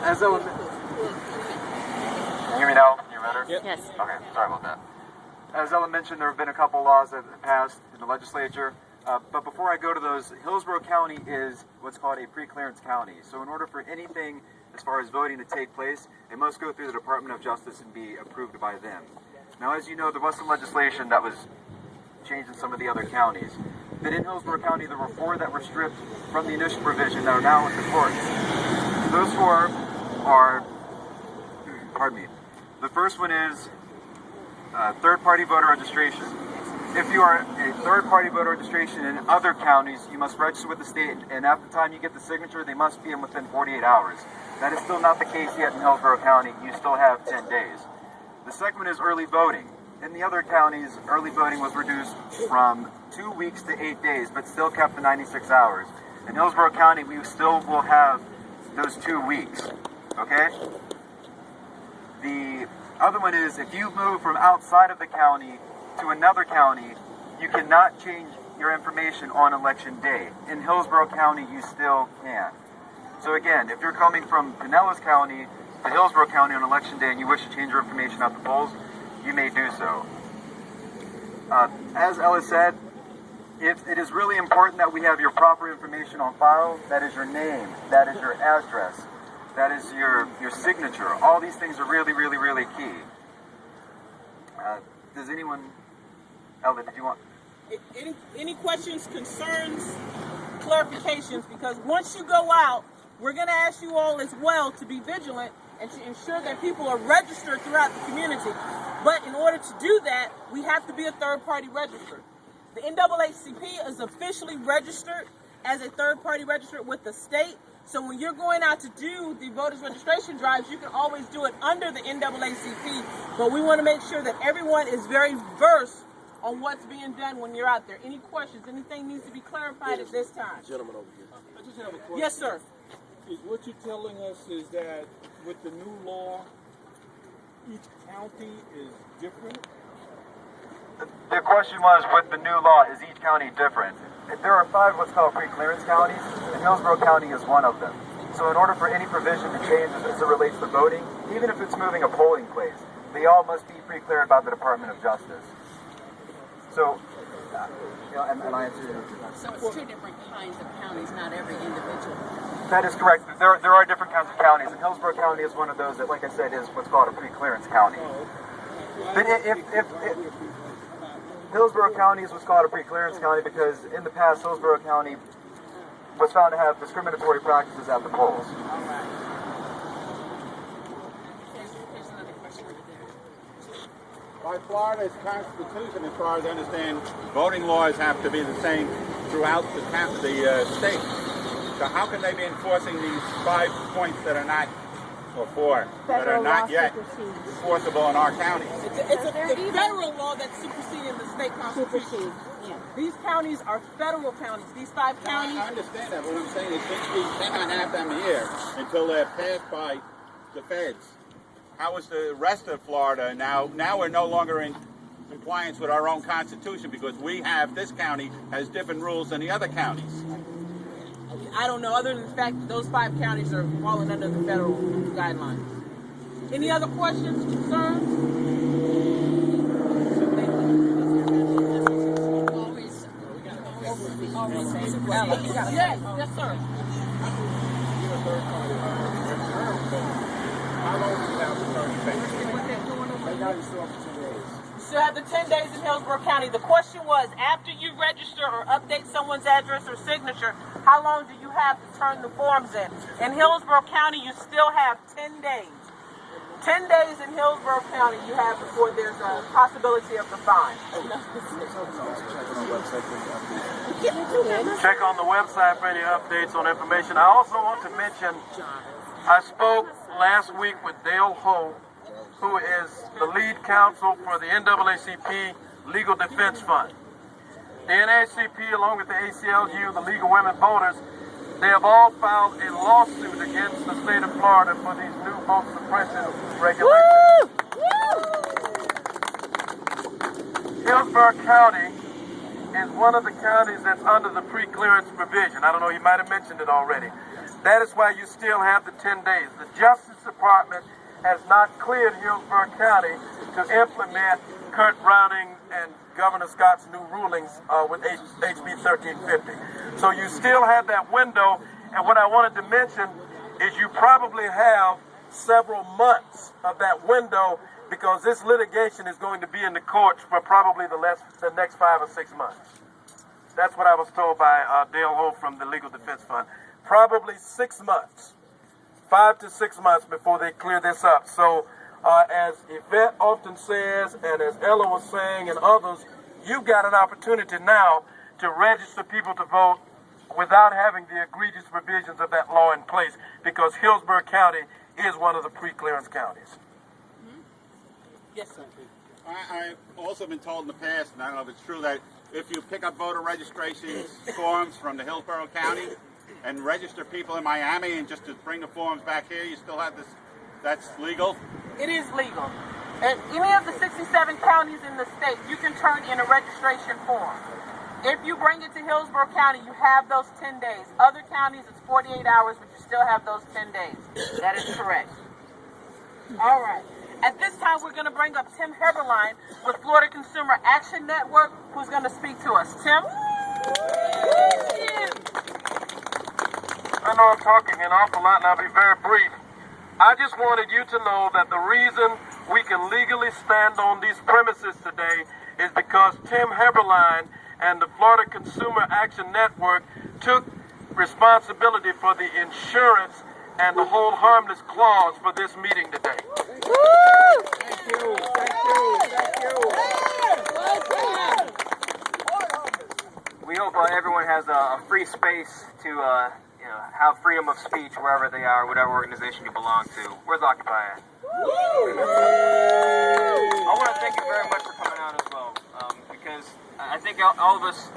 As Ellen, can you hear me now? Can you better? Yep. Yes. Okay, sorry about that. As Ellen mentioned, there have been a couple laws that have passed in the legislature. But before I go to those, Hillsborough County is what's called a preclearance county. So in order for anything as far as voting to take place, it must go through the Department of Justice and be approved by them. Now, as you know, there was some legislation that was changed in some of the other counties. But in Hillsborough County, there were 4 that were stripped from the initial provision that are now in the courts. Those 4 are, pardon me, the first one is third-party voter registration. If you are a third-party voter registration in other counties, you must register with the state, and at the time you get the signature, they must be in within 48 hours. That is still not the case yet in Hillsborough County. You still have 10 days. The second one is early voting. In the other counties, early voting was reduced from 2 weeks to 8 days, but still kept the 96 hours. In Hillsborough County, we still will have those 2 weeks, okay? The other one is if you move from outside of the county to another county, you cannot change your information on election day. In Hillsborough County, you still can. So again, if you're coming from Pinellas County to Hillsborough County on election day and you wish to change your information at the polls, you may do so. As Ella said, it is really important that we have your proper information on file. That is your name, that is your address, that is your signature. All these things are really, really, really key. Does anyone, Ella, did you want? Any questions, concerns, clarifications? Because once you go out, we're going to ask you all as well to be vigilant and to ensure that people are registered throughout the community. But in order to do that, we have to be a third-party registered. The NAACP is officially registered as a third-party registered with the state. So when you're going out to do the voters registration drives, you can always do it under the NAACP. But we want to make sure that everyone is very versed on what's being done when you're out there. Any questions? Anything needs to be clarified at this time? Gentleman over here. I just have a question. Yes, sir. Is what you're telling us is that with the new law, each county is different? The question was, with the new law, is each county different? There are 5 what's called preclearance counties, and Hillsborough County is one of them. So in order for any provision to change as it relates to voting, even if it's moving a polling place, they all must be pre-cleared by the Department of Justice. So, and I answered you. So it's 2 different kinds of counties, not every individual. That is correct. There are different kinds of counties, and Hillsborough County is one of those that, like I said, is what's called a pre-clearance county. But if Hillsborough County is what's called a pre-clearance county because in the past, Hillsborough County was found to have discriminatory practices at the polls. There's another question over there. By Florida's constitution, as far as I understand, voting laws have to be the same throughout the state. So how can they be enforcing these 5 points that are not, or 4, that are not yet enforceable in our counties? It's a federal law that's superseding the state constitution. Yeah. These counties are federal counties. These 5 counties. I understand that, but what I'm saying is since we cannot have them here until they're passed by the feds, how is the rest of Florida now we're no longer in compliance with our own constitution because this county has different rules than the other counties? I don't know, other than the fact that those 5 counties are falling under the federal guidelines. Any other questions, concerns? Yes, yes, sir. How long do you have the 30 days? You still have the 10 days in Hillsborough County. The question was, after you register or update someone's address or signature, how long do you have to turn the forms in? In Hillsborough County, you still have 10 days. 10 days in Hillsborough County you have before there's a possibility of the fine. Check on the website for any updates on information. I also want to mention, I spoke last week with Dale Hope, who is the lead counsel for the NAACP Legal Defense Fund. The NAACP, along with the ACLU, the League of Women Voters, they have all filed a lawsuit against the state of Florida for these new vote suppression regulations. Hillsborough County is one of the counties that's under the pre-clearance provision. I don't know, you might have mentioned it already. That is why you still have the 10 days. The Justice Department has not cleared Hillsborough County to implement Kurt Browning and Governor Scott's new rulings with HB 1350. So you still have that window, and what I wanted to mention is you probably have several months of that window because this litigation is going to be in the courts for probably the next 5 or 6 months. That's what I was told by Dale Holt from the Legal Defense Fund. Probably 6 months, 5 to 6 months before they clear this up. So as Yvette often says, and as Ella was saying, and others, you've got an opportunity now to register people to vote without having the egregious provisions of that law in place, because Hillsborough County is one of the pre-clearance counties. Yes, sir. I've also been told in the past, and I don't know if it's true, that if you pick up voter registration forms from the Hillsborough County and register people in Miami and just to bring the forms back here, you still have this, that's legal? It is legal. At any of the 67 counties in the state, you can turn in a registration form. If you bring it to Hillsborough County, you have those 10 days. Other counties, it's 48 hours, but you still have those 10 days. That is correct. All right. At this time, we're going to bring up Tim Heberlein with Florida Consumer Action Network, who's going to speak to us. Tim? I know I'm talking an awful lot, and I'll be very brief. I just wanted you to know that the reason we can legally stand on these premises today is because Tim Heberlein and the Florida Consumer Action Network took responsibility for the insurance and the hold harmless clause for this meeting today. Thank you. We hope everyone has a free space to have freedom of speech wherever they are, whatever organization you belong to. Where's Occupy at? I want to thank you very much for coming out as well, because I think all of us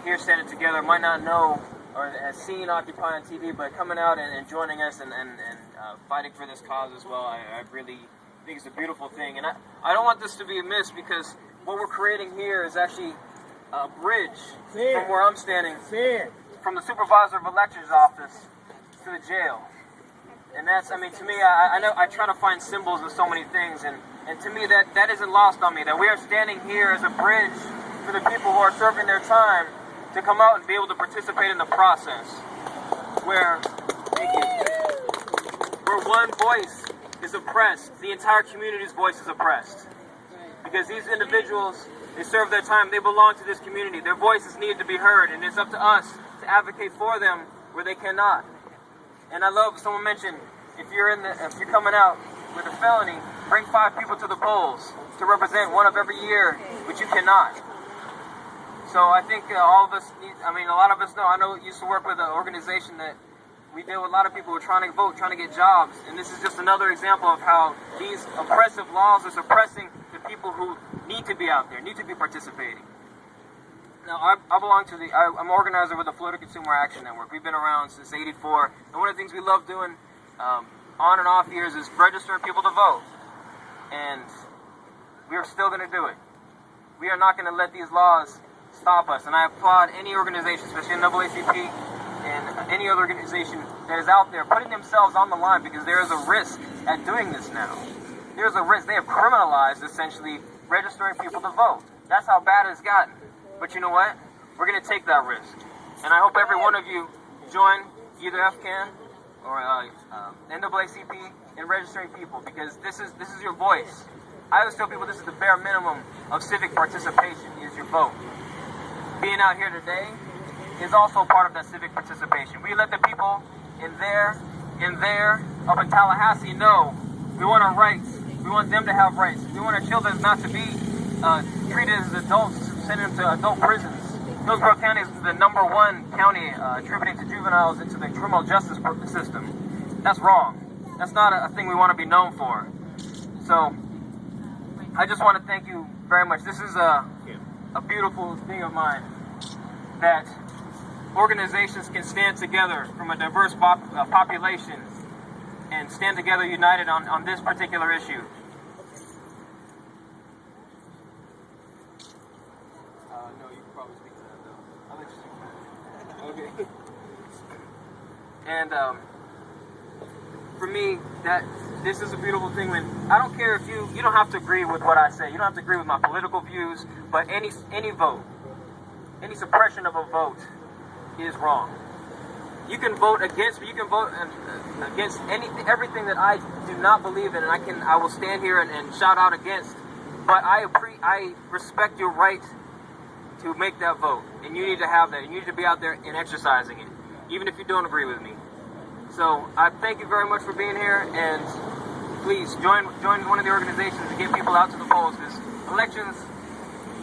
here standing together might not know or has seen Occupy on TV, but coming out and joining us and fighting for this cause as well, I really think it's a beautiful thing. And I don't want this to be amiss, because what we're creating here is actually a bridge from where I'm standing, from the Supervisor of Elections office to the jail. And that's, I mean, to me, I know I try to find symbols of so many things, and to me that isn't lost on me, that we are standing here as a bridge for the people who are serving their time to come out and be able to participate in the process, where one voice is oppressed, the entire community's voice is oppressed. Because these individuals, they serve their time, they belong to this community, their voices need to be heard, and it's up to us to advocate for them where they cannot. And I love, someone mentioned, if you're coming out with a felony, bring 5 people to the polls to represent one of every year, but you cannot. So I think all of us need, a lot of us know, I used to work with an organization that we deal with a lot of people who are trying to vote, trying to get jobs, and this is just another example of how these oppressive laws are suppressing the people who need to be out there, need to be participating. Now, I belong to I'm an organizer with the Florida Consumer Action Network. We've been around since '84, and one of the things we love doing on and off years is registering people to vote. And we are still going to do it. We are not going to let these laws stop us. And I applaud any organization, especially NAACP and any other organization that is out there putting themselves on the line, because there is a risk at doing this now. There's a risk. They have criminalized, essentially, registering people to vote. That's how bad it's gotten. But you know what? We're going to take that risk. And I hope every one of you join either FCAN or NAACP in registering people, because this is your voice. I always tell people this is the bare minimum of civic participation, is your vote. Being out here today is also part of that civic participation. We let the people in there, up in Tallahassee know we want our rights. We want them to have rights. We want our children not to be treated as adults, sent into adult prisons. Hillsborough County is the #1 county attributing to juveniles into the criminal justice system. That's wrong. That's not a thing we want to be known for. So I just want to thank you very much. This is a beautiful thing of mine, that organizations can stand together from a diverse population and stand together united on this particular issue. No, you can probably speak to that though. I'll let you speak to that. Okay. And for me, this is a beautiful thing. When I don't care if you don't have to agree with what I say. You don't have to agree with my political views, but any vote, any suppression of a vote is wrong. You can vote against, but you can vote against everything that I do not believe in, and I will stand here and shout out against. But I respect your right to make that vote, and you need to have that. And you need to be out there and exercising it, even if you don't agree with me. So I thank you very much for being here, and please join one of the organizations to get people out to the polls, because elections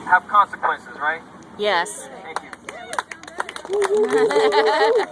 have consequences, right? Yes. Thank you.